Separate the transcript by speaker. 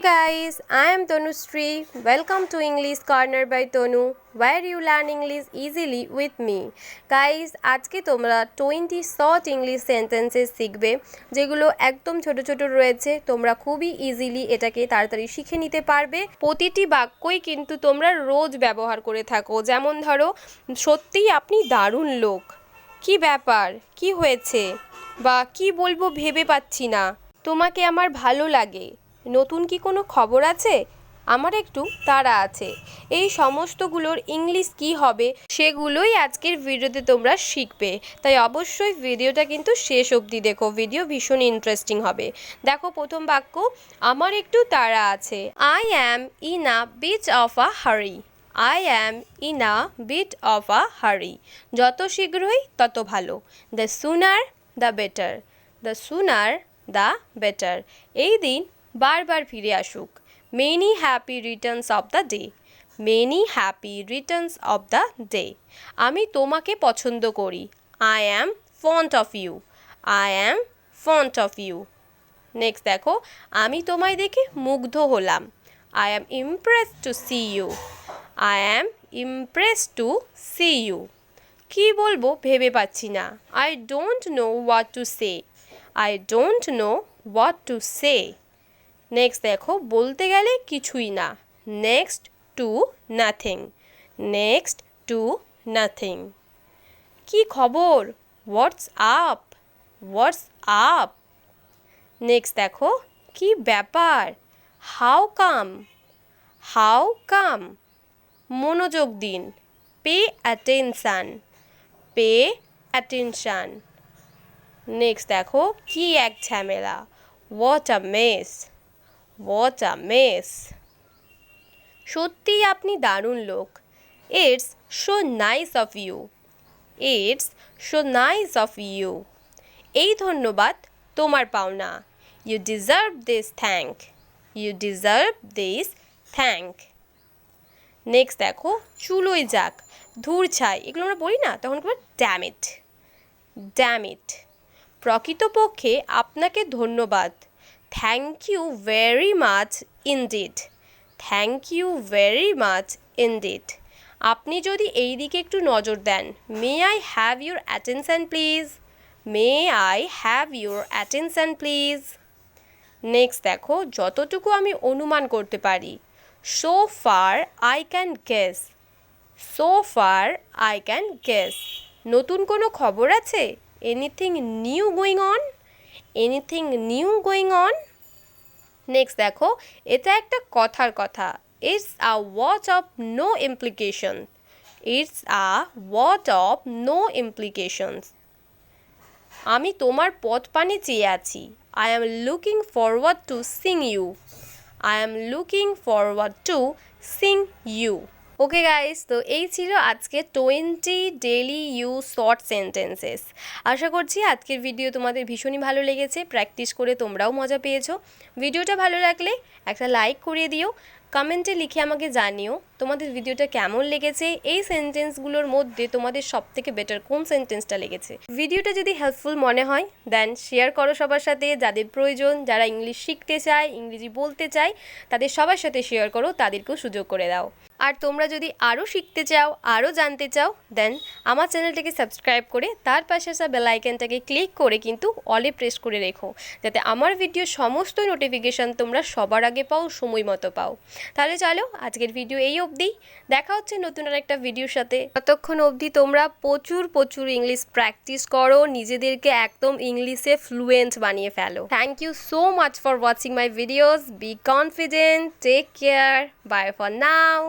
Speaker 1: Guys, I am Tanushree. Welcome to English Corner by Tonu, where you learn English easily with me. Guys, আজকে তোমরা 20 short English sentences শিখবে, যেগুলো একদম ছোট ছোট রয়েছে। তোমরা খুবই ইজিলি এটাকে তাড়াতাড়ি শিখে নিতে পারবে। প্রতিটি বাক্যই কিন্তু তোমরা রোজ ব্যবহার করে থাকো। যেমন ধরো, সত্যিই আপনি দারুণ লোক, কি ব্যাপার, কি হয়েছে, বা কি বলবো ভেবে পাচ্ছি না, তোমাকে আমার ভালো লাগে, নতুন কি কোনো খবর আছে, আমার একটু তাড়া আছে। এই সমস্তগুলোর ইংলিশ কি হবে সেগুলোই আজকের ভিডিওতে তোমরা শিখবে। তাই অবশ্যই ভিডিওটা কিন্তু শেষ অবধি দেখো, ভিডিও ভীষণ ইন্টারেস্টিং হবে। দেখো প্রথম বাক্য, আমার একটু তাড়া আছে। I am in a bit of a hurry. I am in a bit of a hurry. যত শীঘ্রই তত ভালো। The sooner the better. The sooner the better. এই দিন বারবার ফিরে আসুক। Many happy returns of the day. Many happy returns of the day. আমি তোমাকে পছন্দ করি। I am fond of you. I am fond of you. Next দেখো, আমি তোমায় দেখে মুগ্ধ হলাম। I am impressed to see you. I am impressed to see you. কী বলবো ভেবে পাচ্ছি না। I don't know what to say. I don't know what to say. Next দেখো, বলতে গেলে কিছুই না। Next to nothing. Next to nothing. কি খবর, what's up. What's up. Next দেখো, কি ব্যাপার, হাউ কাম। How come. মনোযোগ দিন। Pay attention. Pay attention. Next দেখো, কি এক ঝামেলা, what a mess. What a mess. সত্যিই আপনি দারুণ লোক। It's so nice of you. It's so nice of you. এই ধন্যবাদ তোমার পাওনা। You deserve this thank. You deserve this thank. Next দেখো, চুলোই যাক, ধূর ছাই। এগুলো আমরা বলি না, তখন কি ড্যাম ইট। Damn it. প্রকৃতপক্ষে আপনাকে ধন্যবাদ। Thank you very much indeed. Thank you very much indeed. আপনি যদি এই দিকে একটু নজর দেন। May I have your attention please. May I have your attention please. Next দেখো, যতটুকু আমি অনুমান করতে পারি। So far I can guess. So far I can guess. নতুন কোনো খবর আছে? Anything new going on? Anything new going on? Next দেখো, এটা একটা কথার কথা। It's a word of no implication. It's a word of no implications. আমি তোমার পথ পানে চেয়ে আছি। I am looking forward to seeing you. I am looking forward to seeing you. Okay guys, তো এই ছিল আজকে 20 ডেইলি ইউজ শর্ট সেন্টেন্সেস। আশা করছি আজকের ভিডিও তোমাদের ভীষণই ভালো লেগেছে। প্র্যাকটিস করে তোমরাও মজা পেয়েছো। ভিডিওটা ভালো লাগলে একটা লাইক করিয়ে দিও। কমেন্টে লিখে আমাকে জানিও তোমাদের ভিডিওটা কেমন লেগেছে। এই সেন্টেন্সগুলোর মধ্যে তোমাদের সবথেকে বেটার কোন সেন্টেন্সটা লেগেছে। ভিডিওটা যদি হেল্পফুল মনে হয় দেন শেয়ার করো সবার সাথে, যাদের প্রয়োজন, যারা ইংলিশ শিখতে চায়, ইংরেজি বলতে চায়, তাদের সবার সাথে শেয়ার করো, তাদেরকেও সুযোগ করে দাও। আর তোমরা যদি আরও শিখতে চাও, আরও জানতে চাও, দেন আমার চ্যানেলটাকে সাবস্ক্রাইব করে তার পাশে আসা বেল আইকনটাকে ক্লিক করে কিন্তু অলে প্রেস করে রেখো, যাতে আমার ভিডিওর সমস্ত নোটিফিকেশান তোমরা সবার আগে পাও, সময় মতো পাও। তাহলে চলো আজকের ভিডিও এই অবধি। দেখা হচ্ছে নতুন আর একটা ভিডিওর সাথে। ততক্ষণ অবধি তোমরা প্রচুর প্রচুর ইংলিশ প্র্যাকটিস করো, নিজেদেরকে একদম ইংলিশে ফ্লুয়েন্ট বানিয়ে ফেলো। Thank you so much for watching my videos. Be confident, take care, bye for now.